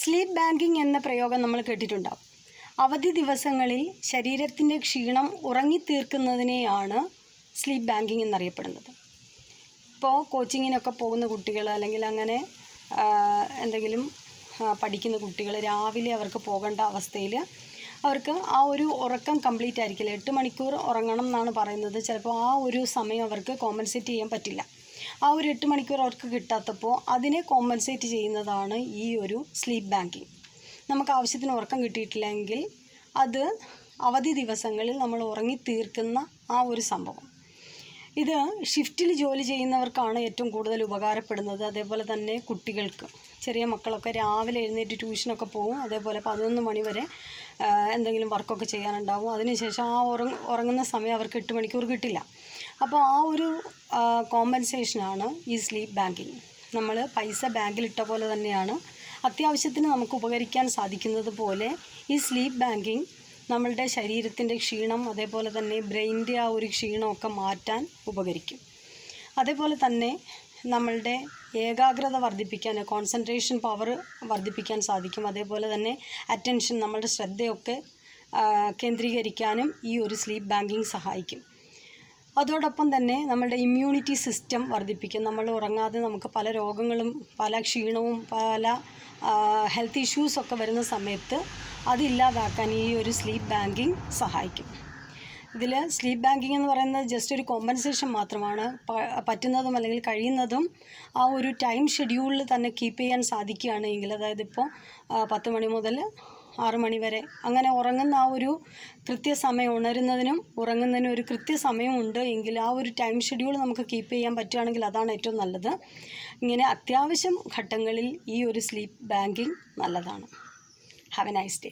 Sleep banking എന്ന പ്രയോഗം നമ്മൾ കേട്ടിട്ടുണ്ടാവും. അവധി ദിവസങ്ങളിൽ ശരീരത്തിൻ്റെ ക്ഷീണം ഉറങ്ങിത്തീർക്കുന്നതിനെയാണ് സ്ലീപ്പ് ബാങ്കിങ് എന്നറിയപ്പെടുന്നത്. ഇപ്പോൾ കോച്ചിങ്ങിനൊക്കെ പോകുന്ന കുട്ടികൾ അല്ലെങ്കിൽ അങ്ങനെ എന്തെങ്കിലും പഠിക്കുന്ന കുട്ടികൾ രാവിലെ അവർക്ക് പോകേണ്ട അവസ്ഥയിൽ അവർക്ക് ആ ഒരു ഉറക്കം കംപ്ലീറ്റ് ആയിരിക്കില്ല. 8 മണിക്കൂർ ഉറങ്ങണം എന്നാണ് പറയുന്നത്. ചിലപ്പോൾ ആ ഒരു സമയം അവർക്ക് കോമ്പൻസേറ്റ് ചെയ്യാൻ പറ്റില്ല. ആ ഒരു 8 മണിക്കൂർ അവർക്ക് കിട്ടാത്തപ്പോൾ അതിനെ കോമ്പൻസേറ്റ് ചെയ്യുന്നതാണ് ഈ ഒരു സ്ലീപ്പ് ബാങ്കിങ്. നമുക്ക് ആവശ്യത്തിന് ഉറക്കം കിട്ടിയിട്ടില്ലെങ്കിൽ അത് അവധി ദിവസങ്ങളിൽ നമ്മൾ ഉറങ്ങിത്തീർക്കുന്ന ആ ഒരു സംഭവം. ഇത് ഷിഫ്റ്റിൽ ജോലി ചെയ്യുന്നവർക്കാണ് ഏറ്റവും കൂടുതൽ ഉപകാരപ്പെടുന്നത്. അതേപോലെ തന്നെ കുട്ടികൾക്ക്, ചെറിയ മക്കളൊക്കെ രാവിലെ എഴുന്നേറ്റ് ട്യൂഷനൊക്കെ പോകും. അതേപോലെ 11 മണി വരെ എന്തെങ്കിലും വർക്കൊക്കെ ചെയ്യാനുണ്ടാവും. അതിനുശേഷം ആ ഉറങ്ങുന്ന സമയം അവർക്ക് 8 മണിക്കൂർ കിട്ടില്ല. അപ്പോൾ ആ ഒരു കോമ്പൻസേഷനാണ് ഈ സ്ലീപ്പ് ബാങ്കിങ്. നമ്മൾ പൈസ ബാങ്കിലിട്ട പോലെ തന്നെയാണ് അത്യാവശ്യത്തിന് നമുക്ക് ഉപകരിക്കാൻ സാധിക്കുന്നത് പോലെ ഈ സ്ലീപ്പ് ബാങ്കിങ് നമ്മളുടെ ശരീരത്തിൻ്റെ ക്ഷീണം, അതേപോലെ തന്നെ ബ്രെയിനിൻ്റെ ആ ഒരു ക്ഷീണമൊക്കെ മാറ്റാൻ ഉപകരിക്കും. അതേപോലെ തന്നെ നമ്മളുടെ ഏകാഗ്രത വർദ്ധിപ്പിക്കാൻ, കോൺസെൻട്രേഷൻ പവർ വർദ്ധിപ്പിക്കാൻ സാധിക്കും. അതേപോലെ തന്നെ അറ്റൻഷൻ, നമ്മളുടെ ശ്രദ്ധയൊക്കെ കേന്ദ്രീകരിക്കാനും ഈ ഒരു സ്ലീപ്പ് ബാങ്കിങ് സഹായിക്കും. അതോടൊപ്പം തന്നെ നമ്മളുടെ ഇമ്മ്യൂണിറ്റി സിസ്റ്റം വർദ്ധിപ്പിക്കും. നമ്മൾ ഉറങ്ങാതെ നമുക്ക് പല രോഗങ്ങളും പല ക്ഷീണവും പല ഹെൽത്ത് ഇഷ്യൂസൊക്കെ വരുന്ന സമയത്ത് അതില്ലാതാക്കാൻ ഈ ഒരു സ്ലീപ്പ് ബാങ്കിങ് സഹായിക്കും. ഇതിൽ സ്ലീപ്പ് ബാങ്കിങ് എന്ന് പറയുന്നത് ജസ്റ്റ് ഒരു കോമ്പൻസേഷൻ മാത്രമാണ്. പറ്റുന്നതും അല്ലെങ്കിൽ കഴിയുന്നതും ആ ഒരു ടൈം ഷെഡ്യൂളിൽ തന്നെ കീപ്പ് ചെയ്യാൻ സാധിക്കുകയാണെങ്കിൽ, അതായത് ഇപ്പോൾ 10 മണി മുതൽ 6 മണി വരെ അങ്ങനെ ഉറങ്ങുന്ന ആ ഒരു കൃത്യസമയം, ഉണരുന്നതിനും ഉറങ്ങുന്നതിനും ഒരു കൃത്യസമയമുണ്ട് എങ്കിൽ ആ ഒരു ടൈം ഷെഡ്യൂൾ നമുക്ക് കീപ്പ് ചെയ്യാൻ പറ്റുകയാണെങ്കിൽ അതാണ് ഏറ്റവും നല്ലത്. ഇങ്ങനെ അത്യാവശ്യം ഘട്ടങ്ങളിൽ ഈ ഒരു സ്ലീപ്പ് ബാങ്കിങ് നല്ലതാണ്. Have A nice day.